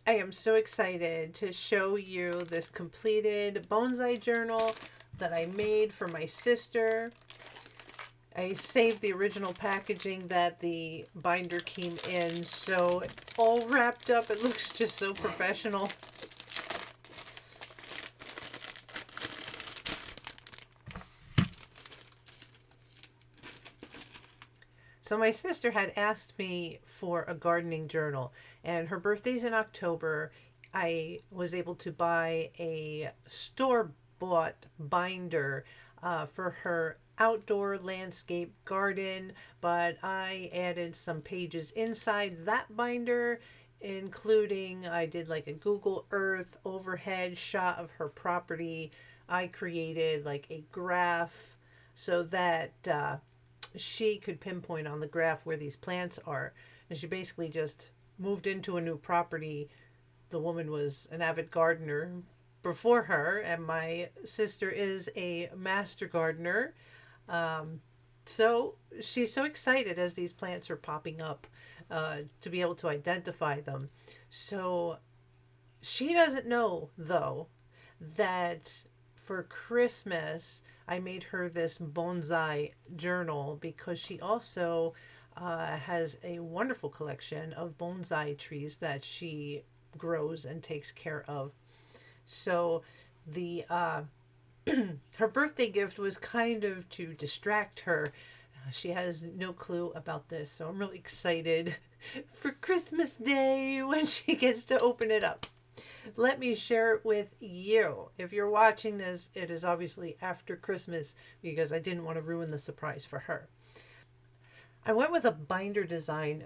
I am so excited to show you this completed bonsai journal that I made for my sister. I saved the original packaging that the binder came in, so all wrapped up. It looks just so professional. So my sister had asked me for a gardening journal, and her birthday's in October. I was able to buy a store-bought binder for her outdoor landscape garden, but I added some pages inside that binder, including I did like a Google Earth overhead shot of her property. I created like a graph so that she could pinpoint on the graph where these plants are. And she basically just moved into a new property. The woman was an avid gardener before her, and my sister is a master gardener. So she's so excited as these plants are popping up to be able to identify them. So she doesn't know, though, that for Christmas I made her this bonsai journal because she also has a wonderful collection of bonsai trees that she grows and takes care of. So the her birthday gift was kind of to distract her. She has no clue about this, so I'm really excited for Christmas Day when she gets to open it up. Let me share it with you. If you're watching this, it is obviously after Christmas because I didn't want to ruin the surprise for her. I went with a binder design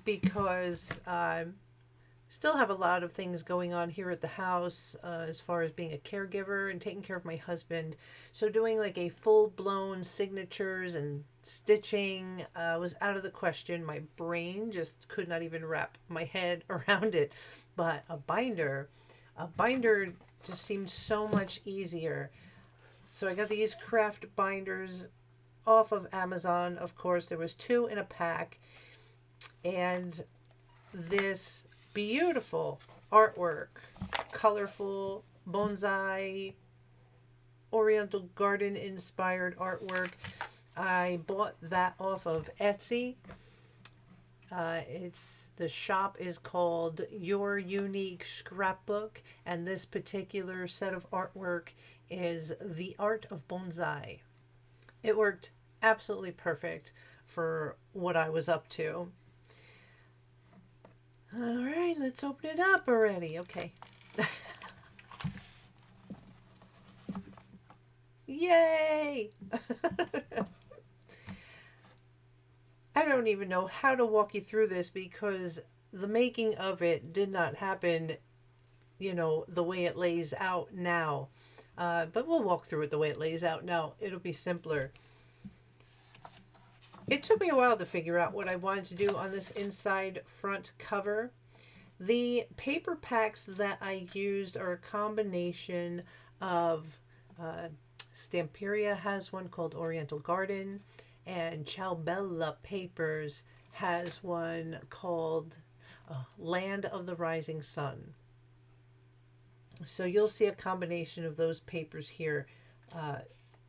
because I still have a lot of things going on here at the house as far as being a caregiver and taking care of my husband. So doing like a full-blown signatures and stitching was out of the question. My brain just could not even wrap my head around it. But a binder just seemed so much easier. So I got these Kraft binders off of Amazon. Of course, there was 2 in a pack. And this beautiful artwork, colorful bonsai, Oriental garden inspired artwork. I bought that off of Etsy. The shop is called Your Unique Scrapbook, and this particular set of artwork is The Art of Bonsai. It worked absolutely perfect for what I was up to. All right, let's open it up already. Okay. Yay! I don't even know how to walk you through this because the making of it did not happen, the way it lays out now. But we'll walk through it the way it lays out now. It'll be simpler. It took me a while to figure out what I wanted to do on this inside front cover. The paper packs that I used are a combination of Stamperia has one called Oriental Garden, and Ciao Bella Papers has one called Land of the Rising Sun. So you'll see a combination of those papers here.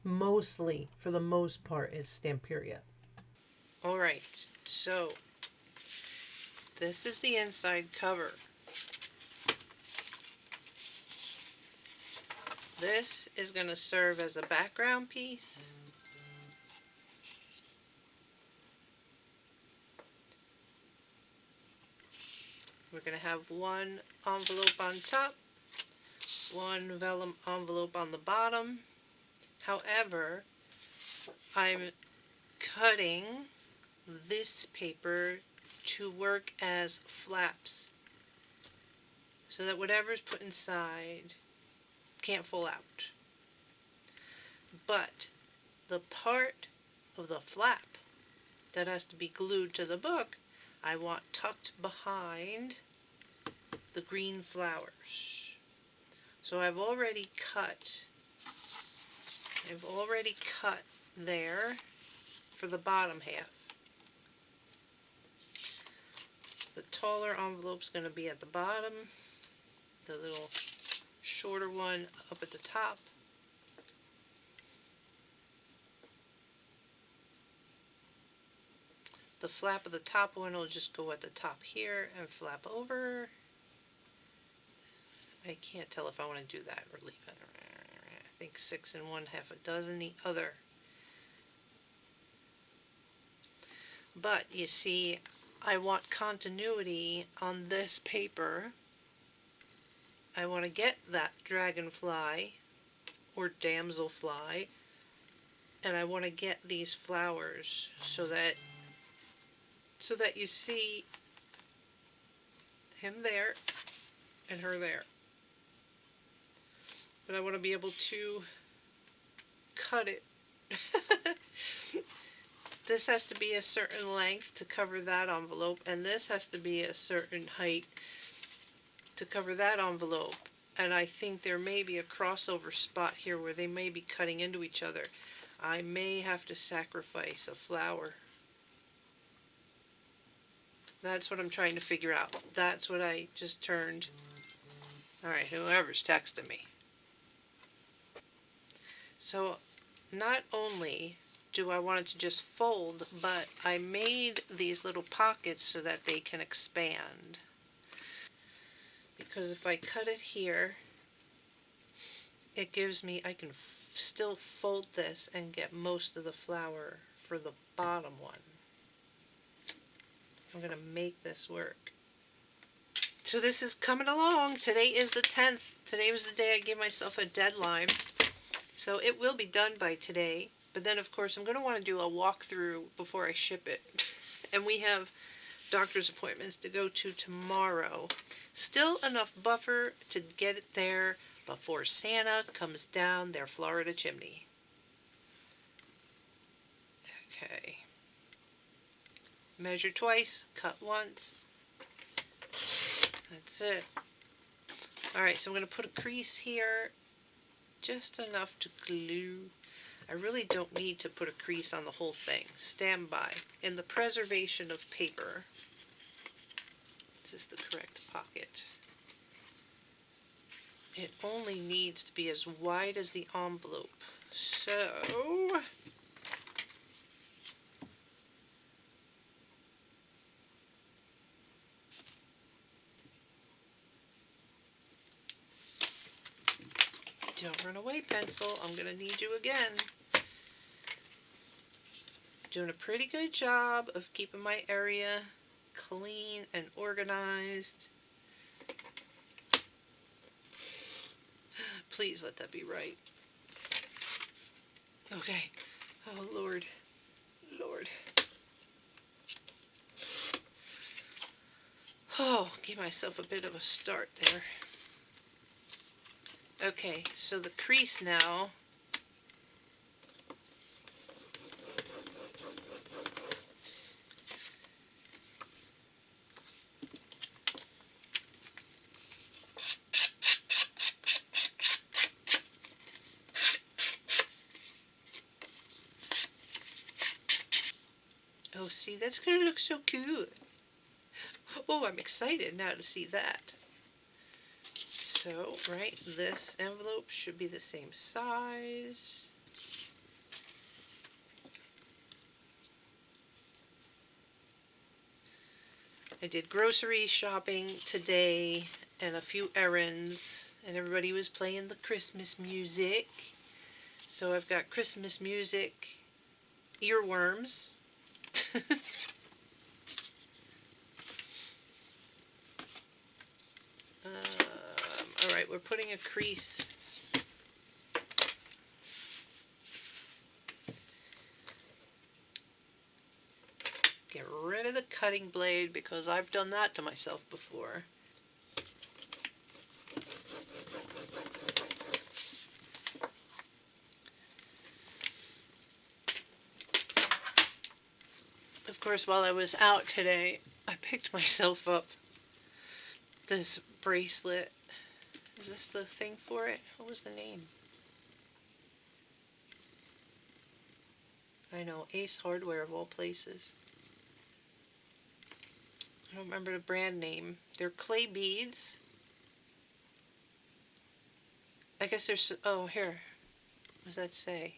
Mostly, for the most part, it's Stamperia. All right, so this is the inside cover. This is going to serve as a background piece. We're going to have one envelope on top, one vellum envelope on the bottom. However, I'm cutting this paper to work as flaps so that whatever's put inside can't fall out. But the part of the flap that has to be glued to the book, I want tucked behind the green flowers. So I've already cut there for the bottom half. The taller envelope's going to be at the bottom, the little shorter one up at the top. The flap of the top one will just go at the top here and flap over. I can't tell if I want to do that or leave it. I think 6 in one, half a dozen the other. But you see, I want continuity on this paper. I want to get that dragonfly or damselfly, and I want to get these flowers so that you see him there and her there. But I want to be able to cut it. This has to be a certain length to cover that envelope, and this has to be a certain height to cover that envelope. And I think there may be a crossover spot here where they may be cutting into each other. I may have to sacrifice a flower. That's what I'm trying to figure out. That's what I just turned. Alright, whoever's texting me. So, not only do I want it to just fold, but I made these little pockets so that they can expand. Because if I cut it here, it gives me, I can still fold this and get most of the flower for the bottom one. I'm going to make this work. So this is coming along. Today is the 10th. Today was the day I gave myself a deadline. So it will be done by today. But then, of course, I'm going to want to do a walkthrough before I ship it. And we have doctor's appointments to go to tomorrow. Still enough buffer to get it there before Santa comes down their Florida chimney. Okay. Measure twice, cut once. That's it. Alright, so I'm going to put a crease here. Just enough to glue. I really don't need to put a crease on the whole thing. Stand by. In the preservation of paper, is this the correct pocket? It only needs to be as wide as the envelope. So, don't run away, pencil. I'm going to need you again. Doing a pretty good job of keeping my area clean and organized. Please let that be right. Okay. Oh, Lord. Lord. Oh, give myself a bit of a start there. Okay, so the crease now. Oh, see, that's going to look so good. Oh, I'm excited now to see that. So, right, this envelope should be the same size. I did grocery shopping today and a few errands, and everybody was playing the Christmas music. So I've got Christmas music earworms. Alright, we're putting a crease. Get rid of the cutting blade because I've done that to myself before. Of course, while I was out today, I picked myself up this bracelet. Is this the thing for it? What was the name? I know, Ace Hardware of all places. I don't remember the brand name. They're clay beads. I guess there's, oh, here. What does that say?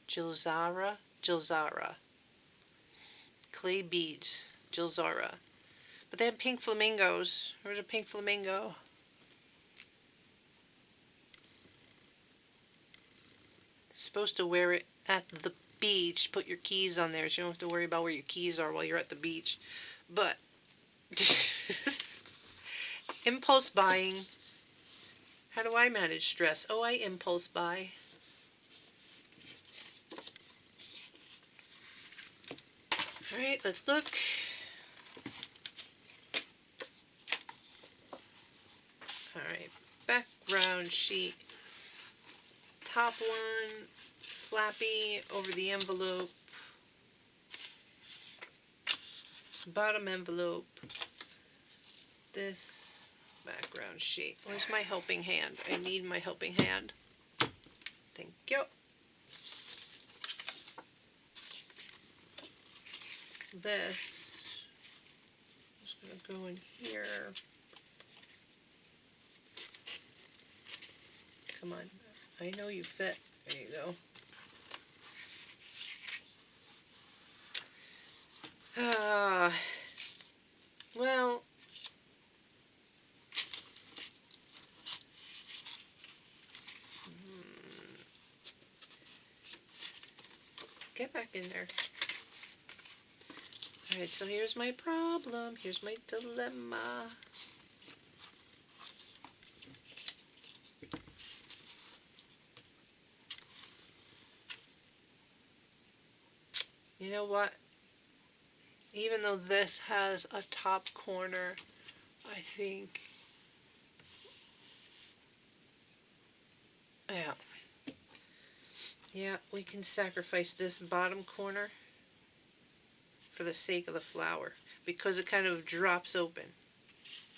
Gilzara? Gilzara. Clay beads. Gilzara. But they have pink flamingos. Where's a pink flamingo? Supposed to wear it at the beach. Put your keys on there so you don't have to worry about where your keys are while you're at the beach. But impulse buying. How do I manage stress? Oh, I impulse buy. Alright, let's look. Alright, background sheet. Top one, flappy over the envelope. Bottom envelope. This background sheet. Where's my helping hand? I need my helping hand. Thank you. This I'm just going to go in here. Come on. I know you fit. There you go. Well, get back in there. Alright, so here's my problem. Here's my dilemma. You know what? Even though this has a top corner, I think, yeah, we can sacrifice this bottom corner for the sake of the flower, because it kind of drops open.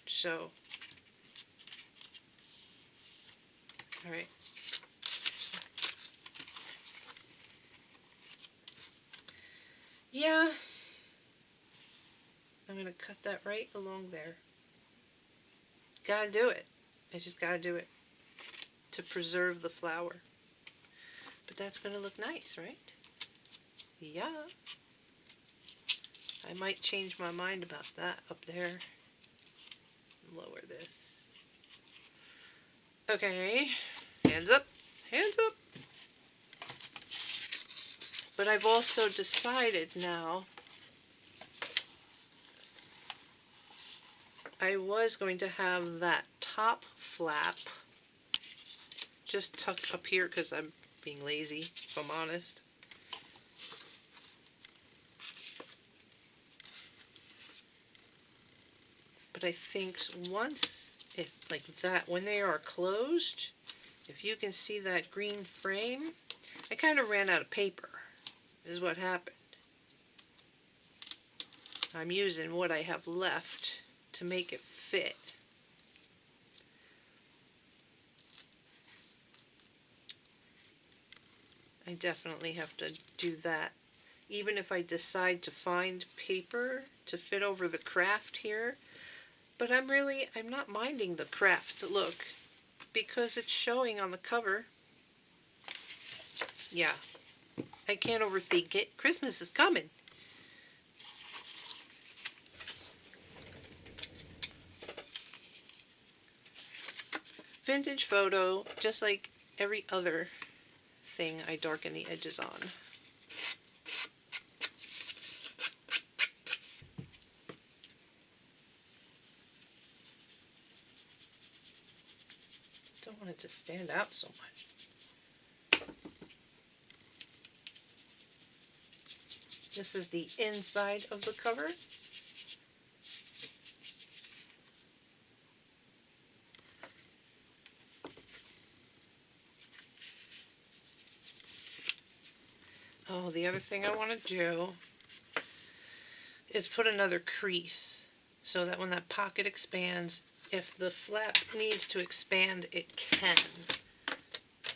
So, alright. Yeah, I'm going to cut that right along there. Gotta do it. I just gotta do it to preserve the flower. But that's going to look nice, right? Yeah. I might change my mind about that up there. Lower this. Okay. Hands up. Hands up. But I've also decided now, I was going to have that top flap just tucked up here because I'm being lazy, if I'm honest. But I think once, like that, when they are closed, if you can see that green frame, I kind of ran out of paper, is what happened. I'm using what I have left to make it fit. I definitely have to do that. Even if I decide to find paper to fit over the Kraft here, but I'm not minding the Kraft look because it's showing on the cover. Yeah, I can't overthink it. Christmas is coming. Vintage photo, just like every other thing I darken the edges on. Don't want it to stand out so much. This is the inside of the cover. Oh, the other thing I want to do is put another crease so that when that pocket expands, if the flap needs to expand, it can.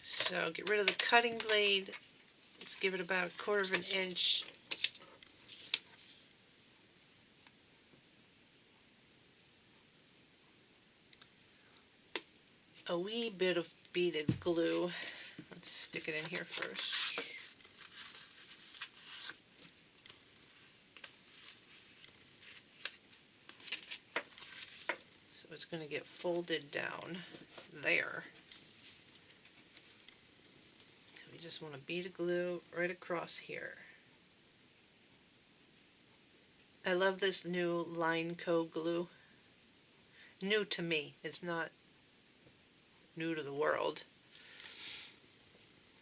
So get rid of the cutting blade. Let's give it about 1/4 of an inch a wee bit of beaded glue. Let's stick it in here first. So it's going to get folded down there. So we just want a bead of glue right across here. I love this new Line Co glue. New to me. It's not new to the world.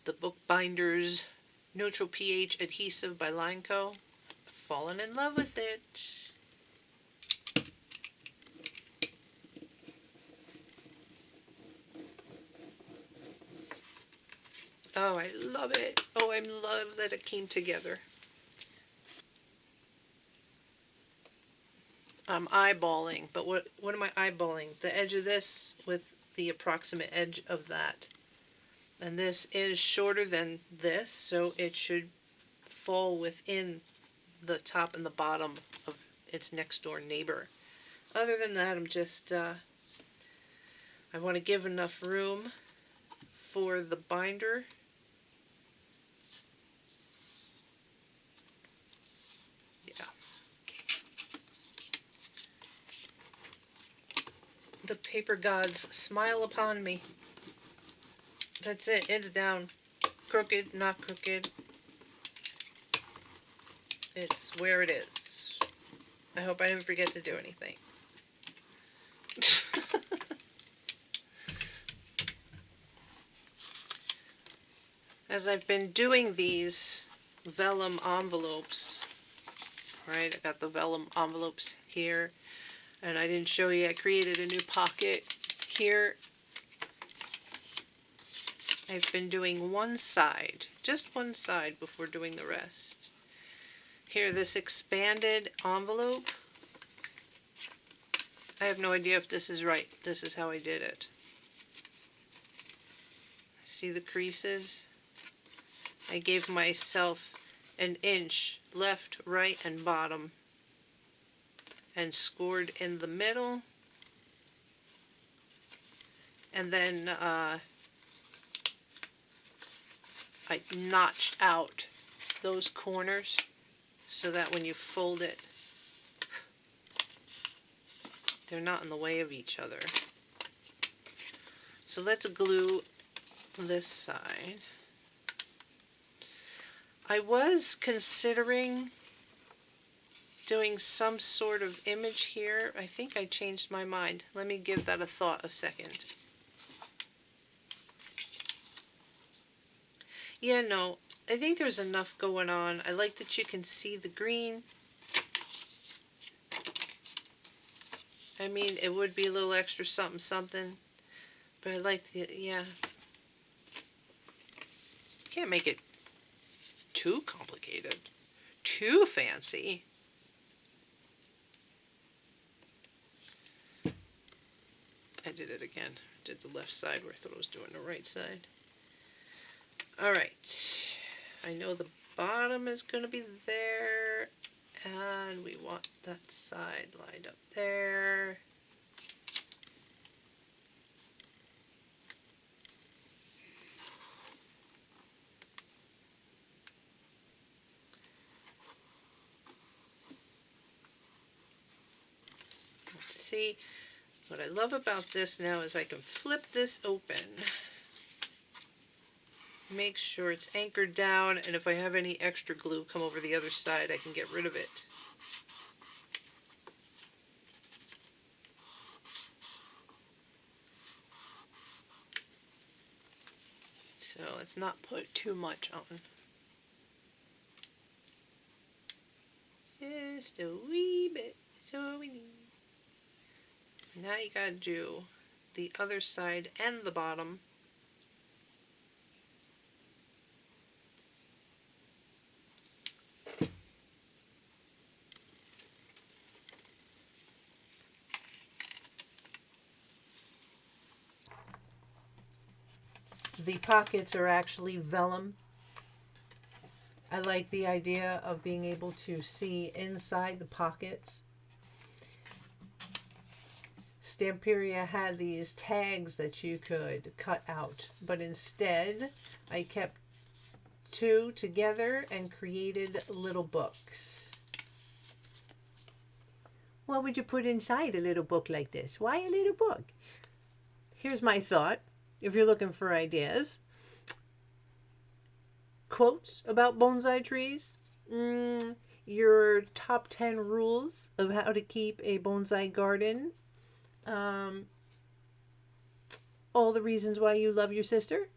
The Bookbinders Neutral pH Adhesive by Line Co. I've fallen in love with it. Oh, I love it. Oh, I love that it came together. I'm eyeballing, but what am I eyeballing? The edge of this with the approximate edge of that. And this is shorter than this, so it should fall within the top and the bottom of its next door neighbor. Other than that, I'm just, I want to give enough room for the binder. Yeah. The paper gods smile upon me. That's it. It's down. Crooked, not crooked. It's where it is. I hope I didn't forget to do anything. As I've been doing these vellum envelopes, right? I got the vellum envelopes here, and I didn't show you, I created a new pocket here. I've been doing one side, just one side before doing the rest. Here, this expanded envelope, I have no idea if this is right. This is how I did it. See the creases? I gave myself an inch left, right, and bottom, and scored in the middle, and then I notched out those corners so that when you fold it, they're not in the way of each other. So let's glue this side. I was considering doing some sort of image here. I think I changed my mind. Let me give that a thought a second. Yeah, no, I think there's enough going on. I like that you can see the green. I mean, it would be a little extra something something, but I like the, yeah. Can't make it too complicated, too fancy. I did it again. Did the left side where I thought I was doing the right side. Alright, I know the bottom is going to be there, and we want that side lined up there. Let's see, what I love about this now is I can flip this open. Make sure it's anchored down, and if I have any extra glue come over the other side, I can get rid of it. So let's not put too much on. Just a wee bit, that's all we need. Now you gotta do the other side and the bottom. The pockets are actually vellum. I like the idea of being able to see inside the pockets. Stamperia had these tags that you could cut out, but instead I kept two together and created little books. What would you put inside a little book like this? Why a little book? Here's my thought, if you're looking for ideas. Quotes about bonsai trees. Your top 10 rules of how to keep a bonsai garden. All the reasons why you love your sister.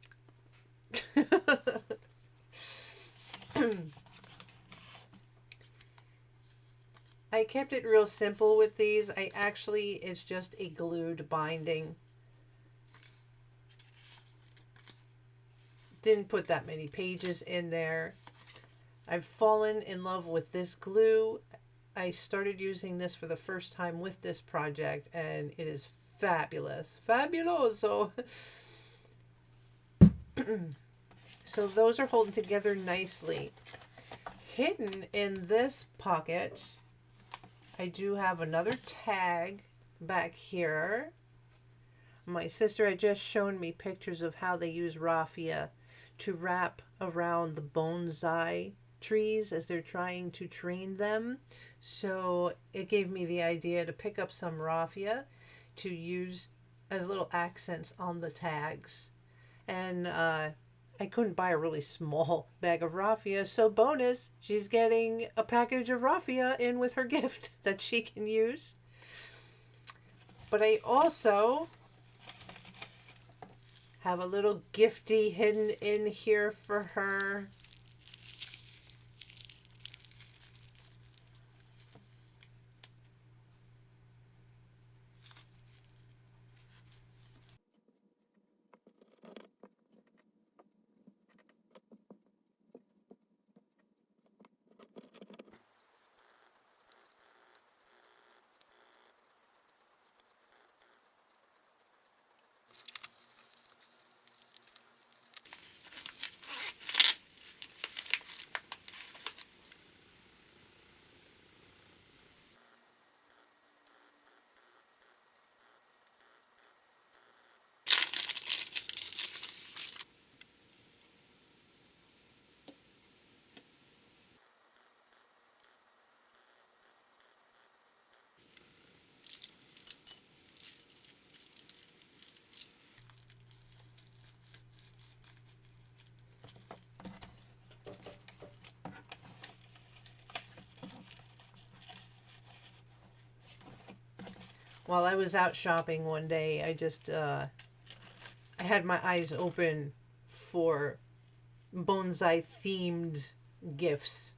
I kept it real simple with these. It's just a glued binding. Didn't put that many pages in there. I've fallen in love with this glue. I started using this for the first time with this project, and it is fabulous. Fabuloso! So those are holding together nicely. Hidden in this pocket, I do have another tag back here. My sister had just shown me pictures of how they use raffia to wrap around the bonsai trees as they're trying to train them. So it gave me the idea to pick up some raffia to use as little accents on the tags. And I couldn't buy a really small bag of raffia, so bonus, she's getting a package of raffia in with her gift that she can use. But I also have a little gifty hidden in here for her. While I was out shopping one day, I had my eyes open for bonsai themed gifts.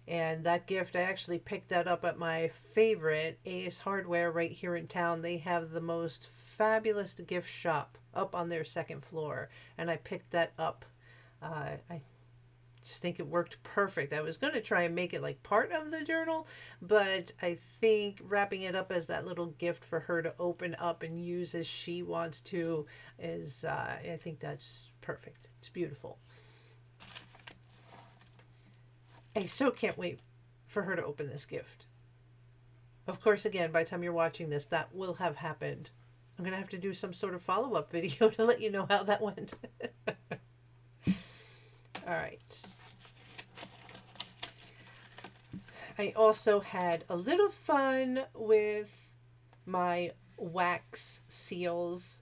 And that gift, I actually picked that up at my favorite Ace Hardware right here in town. They have the most fabulous gift shop up on their second floor. And I picked that up. I just think it worked perfect. I was going to try and make it like part of the journal, but I think wrapping it up as that little gift for her to open up and use as she wants to is, I think that's perfect. It's beautiful. I so can't wait for her to open this gift. Of course, again, by the time you're watching this, that will have happened. I'm going to have to do some sort of follow-up video to let you know how that went. All right. I also had a little fun with my wax seals.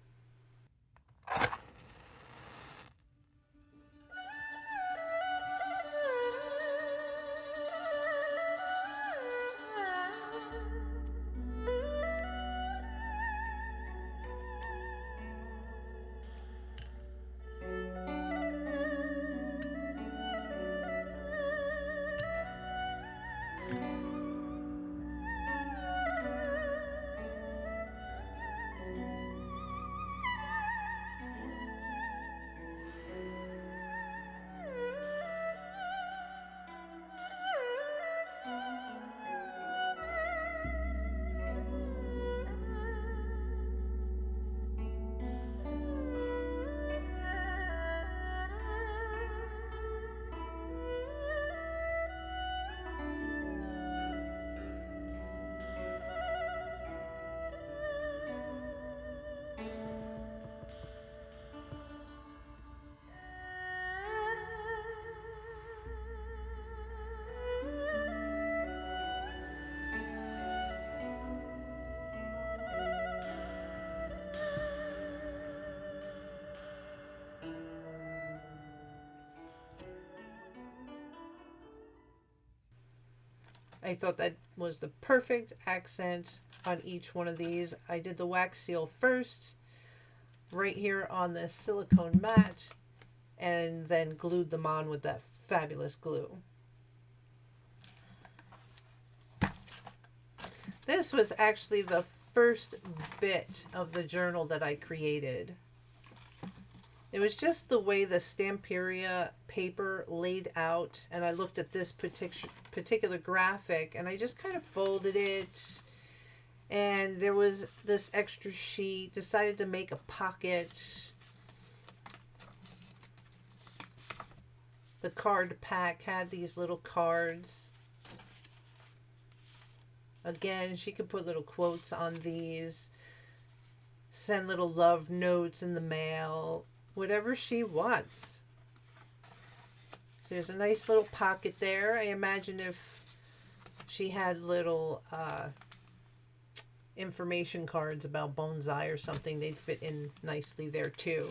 I thought that was the perfect accent on each one of these. I did the wax seal first, right here on this silicone mat, and then glued them on with that fabulous glue. This was actually the first bit of the journal that I created. It was just the way the Stamperia paper laid out, and I looked at this particular graphic, and I just kind of folded it, and there was this extra sheet, decided to make a pocket. The card pack had these little cards. Again, she could put little quotes on these, send little love notes in the mail, whatever she wants. So there's a nice little pocket there. I imagine if she had little information cards about bonsai or something, they'd fit in nicely there too.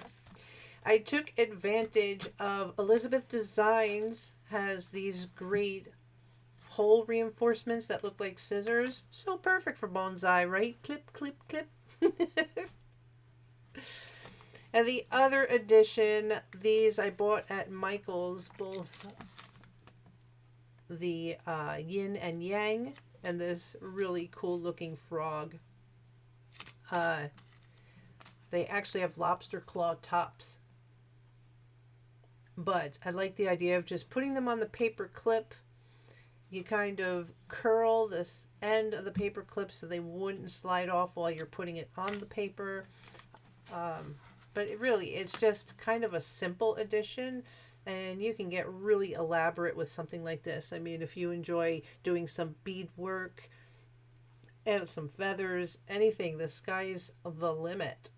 I took advantage of Elizabeth Designs has these great hole reinforcements that look like scissors. So perfect for bonsai, right? Clip, clip, clip. And the other edition, these I bought at Michael's, both the yin and yang and this really cool looking frog. They actually have lobster claw tops. But I like the idea of just putting them on the paper clip. You kind of curl this end of the paper clip so they wouldn't slide off while you're putting it on the paper. But it's just kind of a simple addition, and you can get really elaborate with something like this. I mean, if you enjoy doing some bead work and some feathers, anything, the sky's the limit.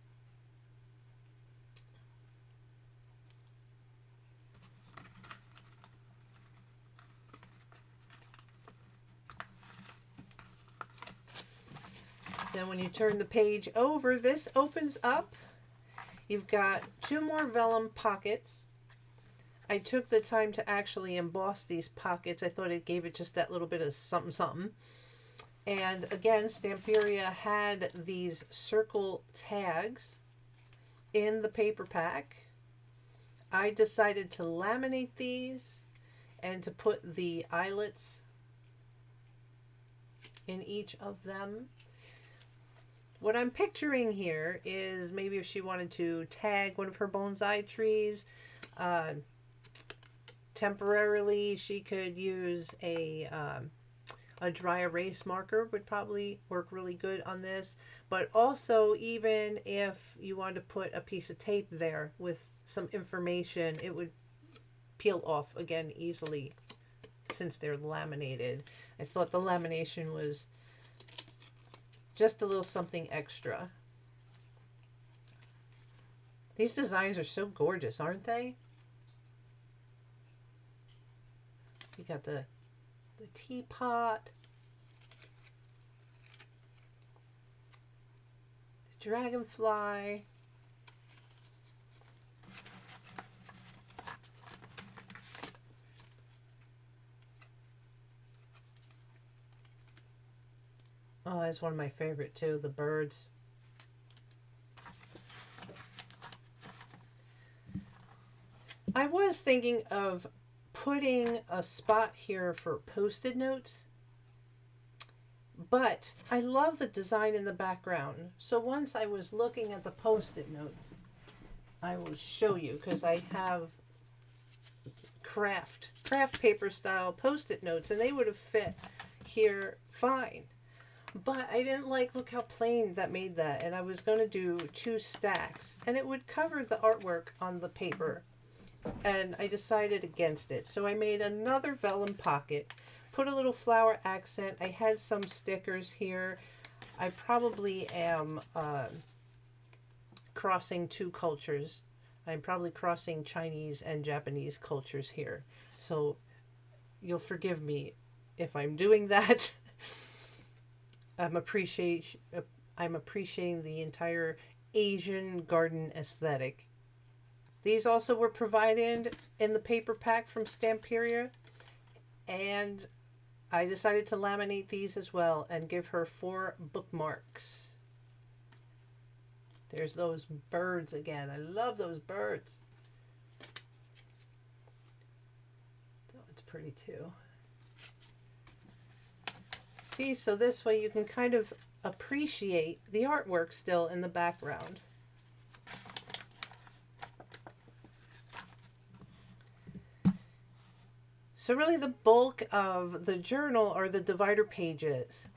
So when you turn the page over, this opens up. You've got 2 more vellum pockets. I took the time to actually emboss these pockets. I thought it gave it just that little bit of something something. And again, Stamperia had these circle tags in the paper pack. I decided to laminate these and to put the eyelets in each of them. What I'm picturing here is maybe if she wanted to tag one of her bonsai trees, temporarily she could use a dry erase marker would probably work really good on this. But also, even if you wanted to put a piece of tape there with some information, it would peel off again easily since they're laminated. I thought the lamination was just a little something extra. These designs are so gorgeous, aren't they? You got the teapot, the dragonfly, oh, that's one of my favorite too, the birds. I was thinking of putting a spot here for post-it notes, but I love the design in the background. So once I was looking at the post-it notes, I will show you, because I have Kraft paper style post-it notes, and they would have fit here fine. But I didn't look how plain that made that. And I was going to do 2 stacks. And it would cover the artwork on the paper. And I decided against it. So I made another vellum pocket. Put a little flower accent. I had some stickers here. I probably am crossing 2 cultures. I'm probably crossing Chinese and Japanese cultures here. So you'll forgive me if I'm doing that. I'm appreciating the entire Asian garden aesthetic. These also were provided in the paper pack from Stamperia, and I decided to laminate these as well and give her 4 bookmarks. There's those birds again. I love those birds. That one's pretty too. See, so this way you can kind of appreciate the artwork still in the background. So really the bulk of the journal are the divider pages.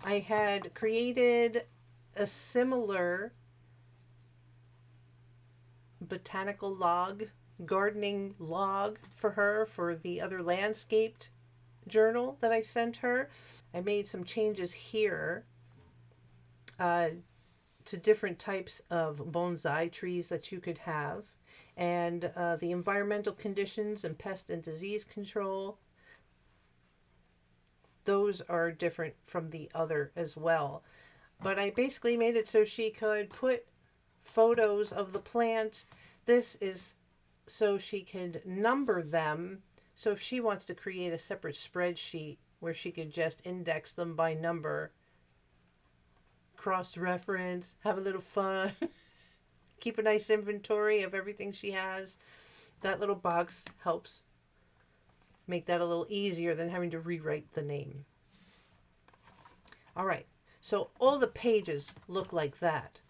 I had created a similar botanical log, gardening log for her for the other landscaped journal that I sent her. I made some changes here to different types of bonsai trees that you could have, and the environmental conditions and pest and disease control. Those are different from the other as well. But I basically made it so she could put photos of the plant. This is so she could number them. So if she wants to create a separate spreadsheet where she could just index them by number, cross-reference, have a little fun, keep a nice inventory of everything she has, that little box helps make that a little easier than having to rewrite the name. All right, so all the pages look like that,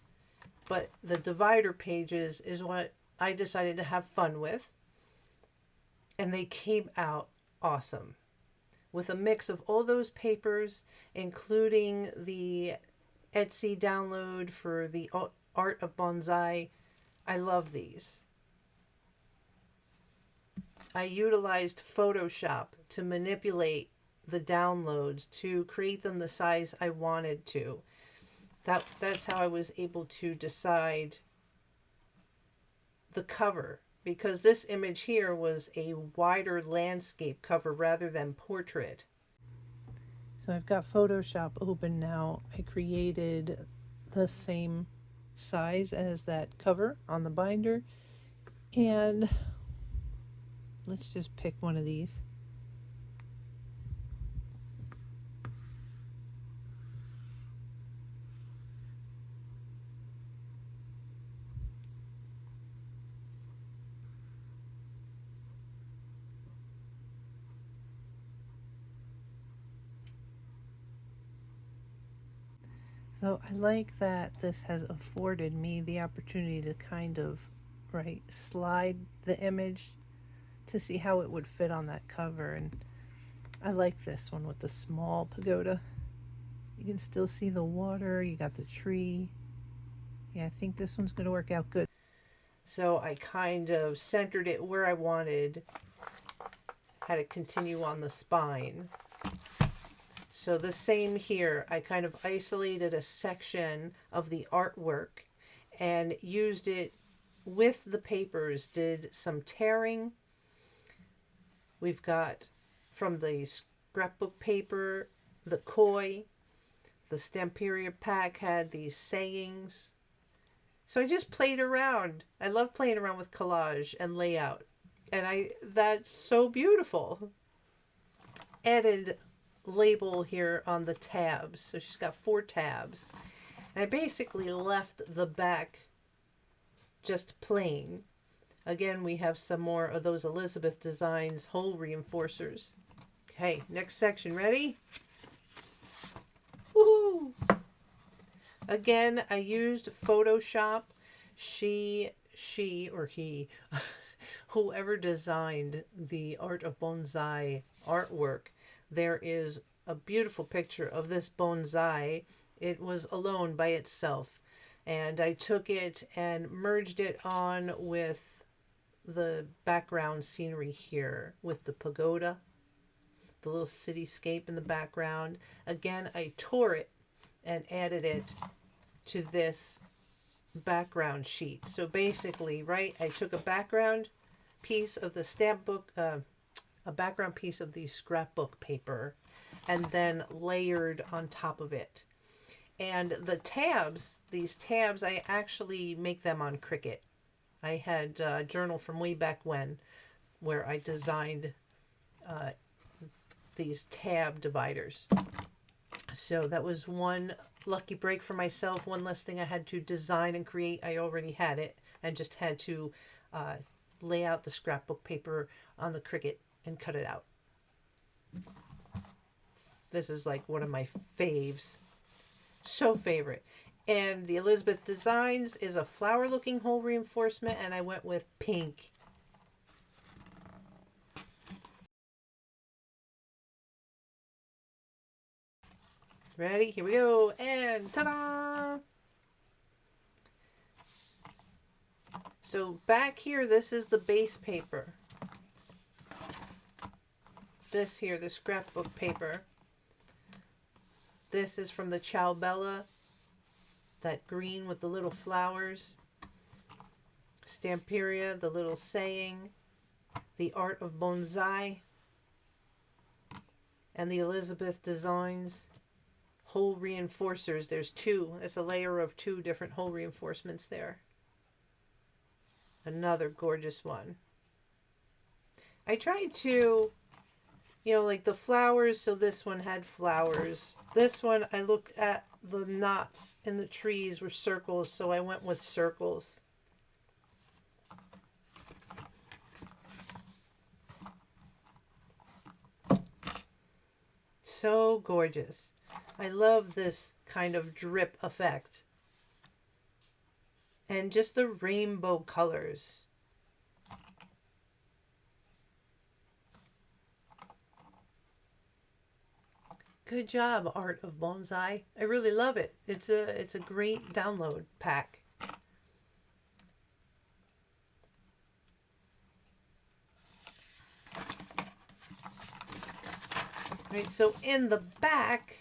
but the divider pages is what I decided to have fun with, and they came out awesome with a mix of all those papers, including the Etsy download for the Art of Bonsai. I love these. I utilized Photoshop to manipulate the downloads to create them the size I wanted to. That's how I was able to decide the cover, because this image here was a wider landscape cover rather than portrait. So I've got Photoshop open now. I created the same size as that cover on the binder, and let's just pick one of these. So I like that this has afforded me the opportunity to kind of, slide the image to see how it would fit on that cover. And I like this one with the small pagoda. You can still see the water, you got the tree. Yeah, I think this one's going to work out good. So I kind of centered it where I wanted, had it continue on the spine. So the same here, I kind of isolated a section of the artwork and used it with the papers, did some tearing. We've got from the scrapbook paper, the koi, the Stamperia pack had these sayings. So I just played around. I love playing around with collage and layout. And that's so beautiful. Added label here on the tabs. So she's got 4 tabs. And I basically left the back just plain. Again, we have some more of those Elizabeth Designs hole reinforcers. Okay, next section. Ready? Woohoo! Again, I used Photoshop. She or he, whoever designed the Art of Bonsai artwork, there is a beautiful picture of this bonsai. It was alone by itself. And I took it and merged it on with the background scenery here with the pagoda, the little cityscape in the background. Again, I tore it and added it to this background sheet. So basically, I took a background piece of the stamp book, a background piece of the scrapbook paper, and then layered on top of it. And the tabs, these tabs, I actually make them on Cricut. I had a journal from way back when where I designed these tab dividers. So that was one lucky break for myself. One less thing I had to design and create. I already had it and just had to lay out the scrapbook paper on the Cricut and cut it out. This is like one of my faves. So favorite. And the Elizabeth Designs is a flower looking hole reinforcement, and I went with pink. Ready? Here we go. And ta-da! So back here, this is the base paper. This here, the scrapbook paper. This is from the Ciao Bella. That green with the little flowers. Stamperia, the little saying. The Art of Bonsai. And the Elizabeth Designs. Hole reinforcers. There's two. It's a layer of two different hole reinforcements there. Another gorgeous one. I tried to, like the flowers. So this one had flowers. This one, I looked at the knots in the trees were circles. So I went with circles. So gorgeous. I love this kind of drip effect. And just the rainbow colors. Good job, Art of Bonsai. I really love it. It's a great download pack. Right, so in the back,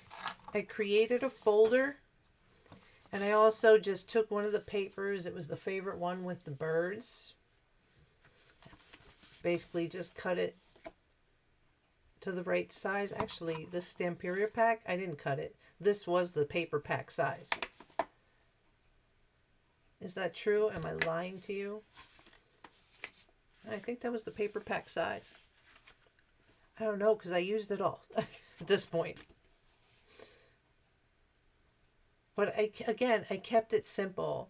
I created a folder, and I also just took one of the papers. It was the favorite one with the birds. Basically just cut it to the right size. Actually, this Stamperia pack, I didn't cut it. This was the paper pack size. Is that true? Am I lying to you? I think that was the paper pack size. I don't know, because I used it all at this point. But I kept it simple.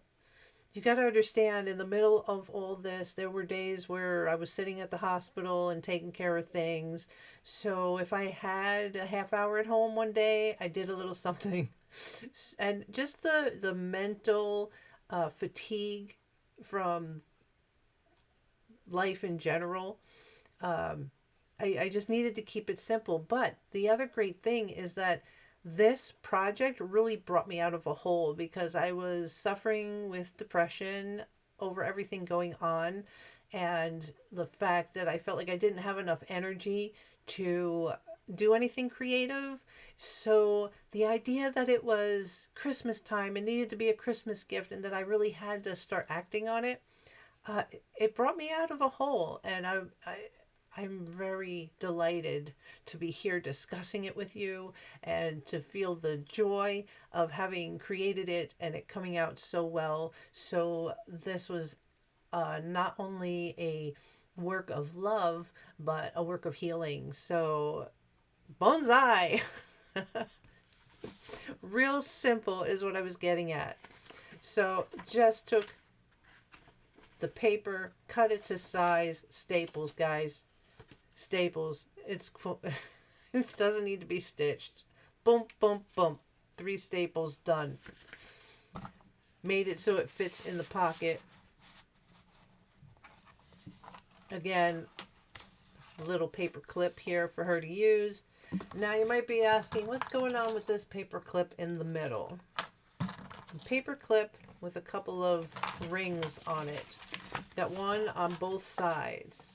You got to understand, in the middle of all this, there were days where I was sitting at the hospital and taking care of things. So if I had a half hour at home one day, I did a little something. And just the mental fatigue from life in general, I just needed to keep it simple. But the other great thing is that this project really brought me out of a hole, because I was suffering with depression over everything going on, and the fact that I felt like I didn't have enough energy to do anything creative. So the idea that it was Christmas time and needed to be a Christmas gift, and that I really had to start acting on it, it brought me out of a hole. And I'm very delighted to be here discussing it with you, and to feel the joy of having created it and it coming out so well. So this was not only a work of love, but a work of healing. So bonsai. Real simple is what I was getting at. So just took the paper, cut it to size, staples, guys. Staples. It doesn't need to be stitched. Boom, boom, boom. 3 staples, done. Made it so it fits in the pocket. Again, a little paper clip here for her to use. Now you might be asking, what's going on with this paper clip in the middle? A paper clip with a couple of rings on it. Got one on both sides.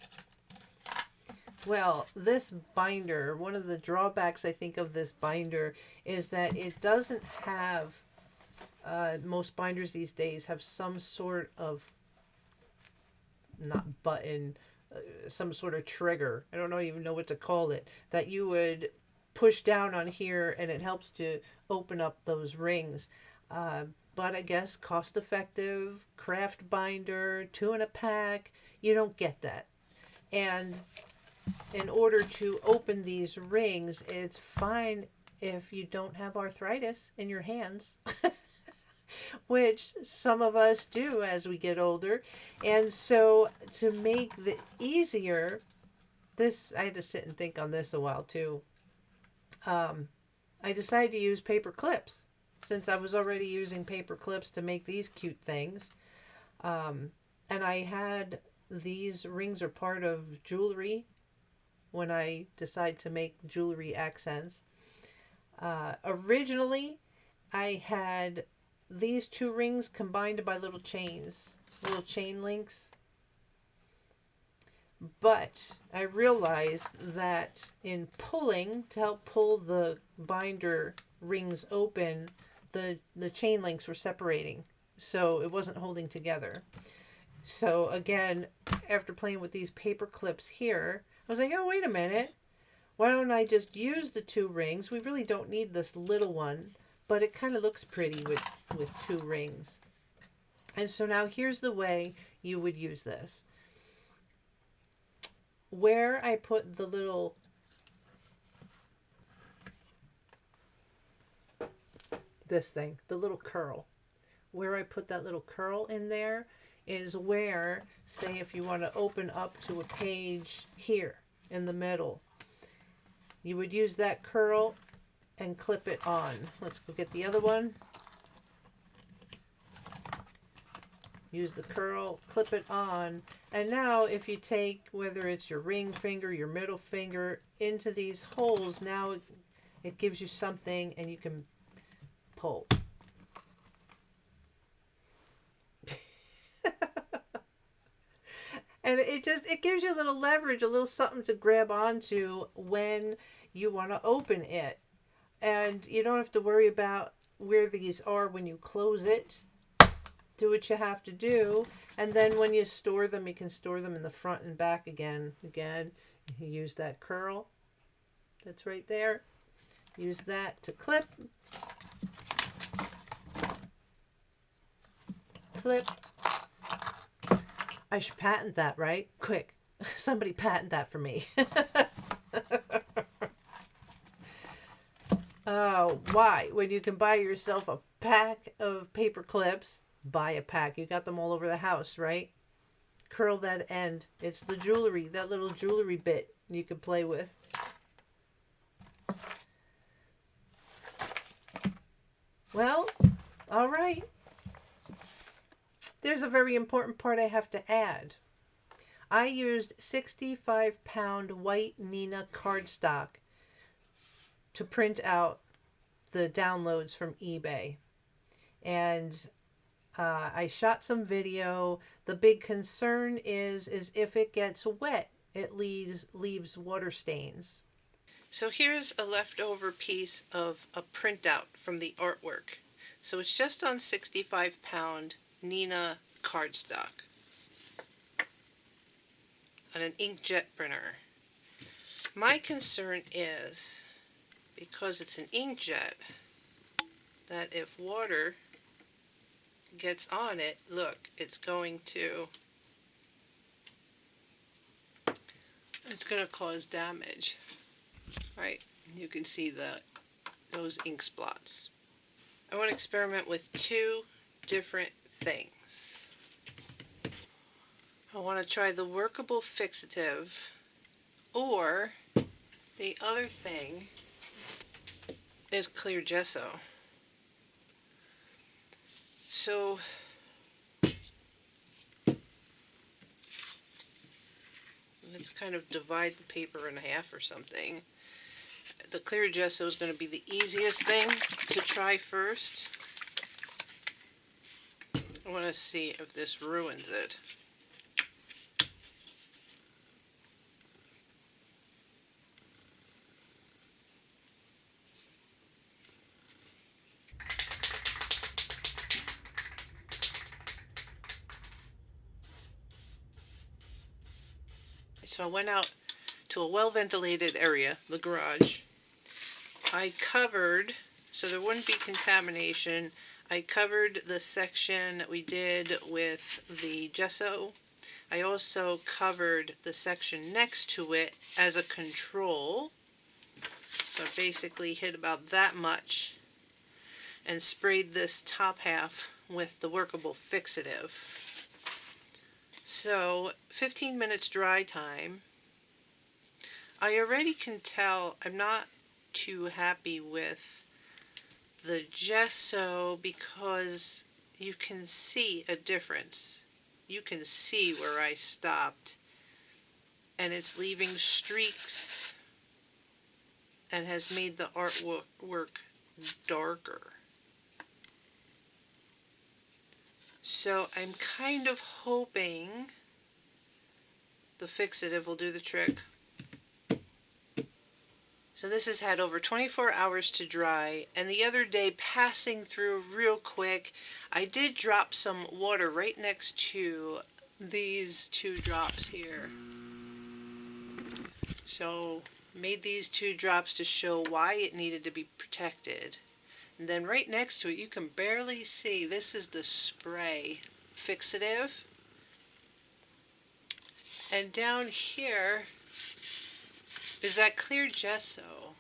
Well, this binder, one of the drawbacks I think of this binder is that it doesn't have, most binders these days have some sort of, not button, some sort of trigger. I don't even know what to call it, that you would push down on here and it helps to open up those rings. But I guess cost effective, Kraft binder, 2 in a pack, you don't get that. And in order to open these rings, it's fine if you don't have arthritis in your hands, which some of us do as we get older. And so to make the easier, this, I had to sit and think on this a while too. I decided to use paper clips since I was already using paper clips to make these cute things. And I had these rings are part of jewelry when I decide to make jewelry accents. Originally, I had these two rings combined by little chains, little chain links. But I realized that in pulling, to help pull the binder rings open, the chain links were separating. So it wasn't holding together. So again, after playing with these paper clips here, I was like, oh, wait a minute. Why don't I just use the two rings? We really don't need this little one, but it kind of looks pretty with two rings. And so now here's the way you would use this. Where I put the little the little curl, where I put that little curl in there is where, say if you want to open up to a page here in the middle, you would use that curl and clip it on. Let's go get the other one. Use the curl, clip it on, and now if you take, whether it's your ring finger, your middle finger, into these holes, now it gives you something and you can pull. And it gives you a little leverage, a little something to grab onto when you want to open it. And you don't have to worry about where these are when you close it. Do what you have to do. And then when you store them, you can store them in the front and back again. Again, you use that curl that's right there. Use that to clip. Clip. I should patent that, right? Quick. Somebody patent that for me. Oh, why? When you can buy yourself a pack of paper clips, buy a pack. You got them all over the house, right? Curl that end. It's the jewelry, that little jewelry bit you can play with. Well, all right. There's a very important part I have to add. I used 65-pound white Nina cardstock to print out the downloads from eBay. And I shot some video. The big concern is if it gets wet, it leaves water stains. So here's a leftover piece of a printout from the artwork. So it's just on 65-pound Nina cardstock on an inkjet printer. My concern is, because it's an inkjet, that if water gets on it, look, it's going to cause damage. Right? You can see those ink spots. I want to experiment with two different things. I want to try the workable fixative, or the other thing is clear gesso. So let's kind of divide the paper in half or something. The clear gesso is going to be the easiest thing to try first. I want to see if this ruins it. So I went out to a well-ventilated area, the garage. I covered, so there wouldn't be contamination, I covered the section that we did with the gesso I also covered the section next to it as a control. So I basically hit about that much and sprayed this top half with the workable fixative. So 15 minutes dry time. I already can tell I'm not too happy with the gesso because you can see a difference. You can see where I stopped, and it's leaving streaks and has made the artwork darker. So I'm kind of hoping the fixative will do the trick. So this has had over 24 hours to dry, and the other day, passing through real quick, I did drop some water right next to these 2 drops here. So made these 2 drops to show why it needed to be protected. And then right next to it, you can barely see, this is the spray fixative. And down here is that clear gesso.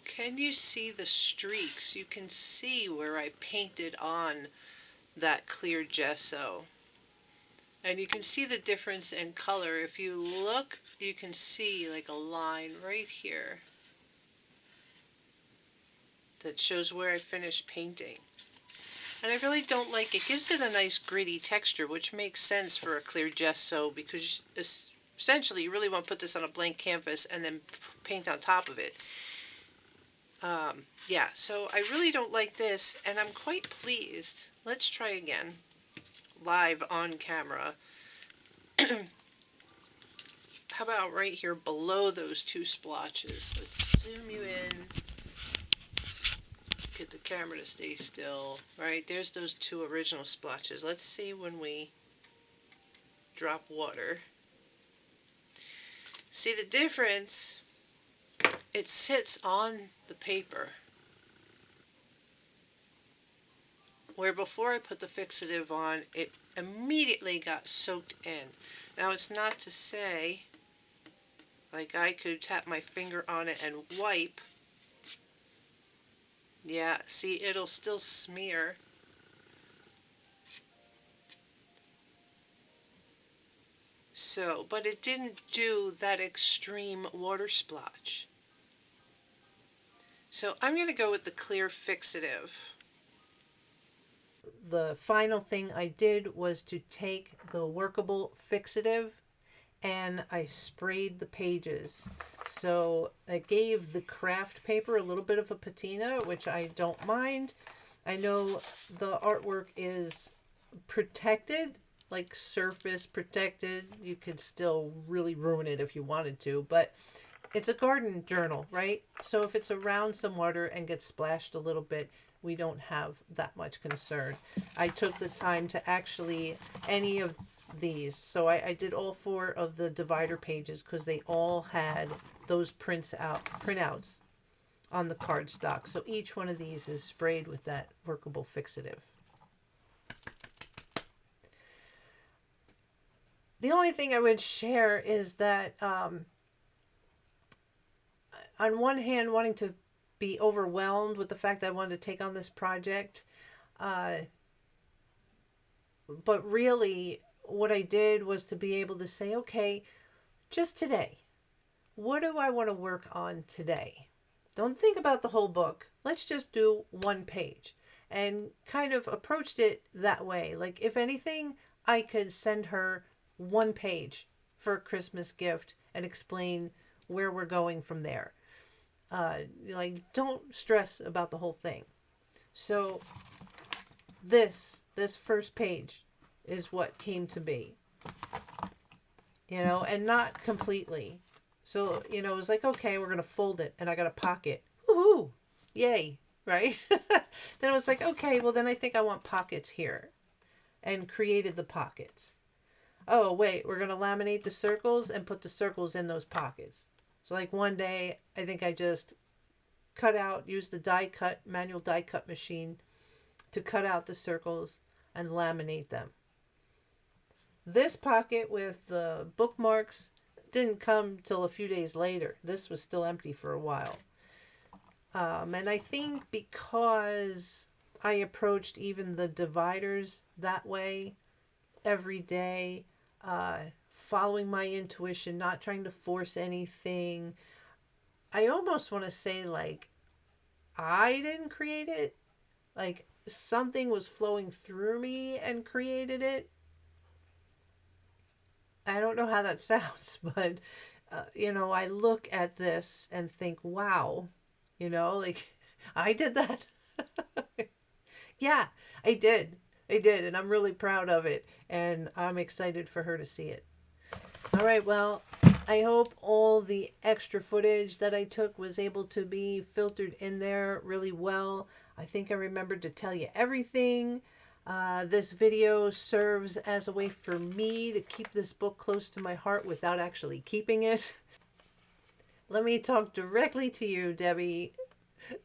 Can you see the streaks? You can see where I painted on that clear gesso. And you can see the difference in color. If you look, you can see like a line right here that shows where I finished painting. And I really don't like it. It gives it a nice gritty texture, which makes sense for a clear gesso because essentially you really want to put this on a blank canvas and then paint on top of it. Yeah, so I really don't like this, and I'm quite pleased. Let's try again, live on camera. How about right here below those 2 splotches? Let's zoom you in. Get the camera to stay still. Right, there's those 2 original splotches. Let's see when we drop water. See the difference? It sits on the paper. Where before I put the fixative on, it immediately got soaked in. Now it's not to say, like I could tap my finger on it and wipe. Yeah, see, it'll still smear. So, but it didn't do that extreme water splotch. So I'm going to go with the clear fixative. The final thing I did was to take the workable fixative and I sprayed the pages. So I gave the Kraft paper a little bit of a patina, which I don't mind. I know the artwork is protected, like surface protected. You could still really ruin it if you wanted to, but it's a garden journal, right? So if it's around some water and gets splashed a little bit, we don't have that much concern. I took the time to actually any of these. So I did all 4 of the divider pages because they all had those printouts on the cardstock. So each one of these is sprayed with that workable fixative. The only thing I would share is that on one hand, wanting to be overwhelmed with the fact that I wanted to take on this project, but really what I did was to be able to say, okay, just today, what do I want to work on today? Don't think about the whole book. Let's just do 1 page. And kind of approached it that way. Like, if anything, I could send her 1 page for a Christmas gift and explain where we're going from there. Like, don't stress about the whole thing. So this first page is what came to be, and not completely. So, it was like, okay, we're going to fold it and I got a pocket. Woohoo! Yay! Right? Then it was like, okay, well then I think I want pockets here, and created the pockets. Oh, wait, we're going to laminate the circles and put the circles in those pockets. So like one day, I think I just used the manual die cut machine to cut out the circles and laminate them. This pocket with the bookmarks didn't come till a few days later. This was still empty for a while. And I think because I approached even the dividers that way every day, following my intuition, not trying to force anything, I almost want to say like I didn't create it. Like something was flowing through me and created it. I don't know how that sounds, but I look at this and think, wow, like I did that. Yeah, I did. I did, and I'm really proud of it, and I'm excited for her to see it. All right, well, I hope all the extra footage that I took was able to be filtered in there really well. I think I remembered to tell you everything. This video serves as a way for me to keep this book close to my heart without actually keeping it. Let me talk directly to you, Debbie.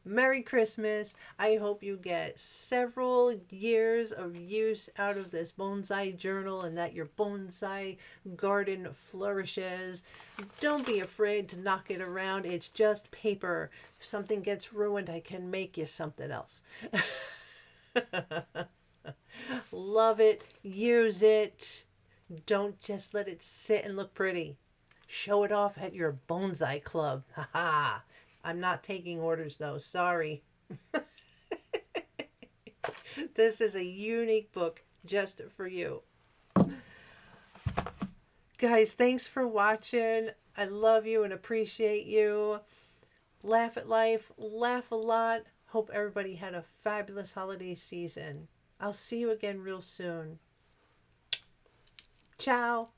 Merry Christmas. I hope you get several years of use out of this bonsai journal and that your bonsai garden flourishes. Don't be afraid to knock it around. It's just paper. If something gets ruined, I can make you something else. Love it. Use it. Don't just let it sit and look pretty. Show it off at your bonsai club. Haha. I'm not taking orders though. Sorry. This is a unique book just for you. Guys, thanks for watching. I love you and appreciate you. Laugh at life. Laugh a lot. Hope everybody had a fabulous holiday season. I'll see you again real soon. Ciao.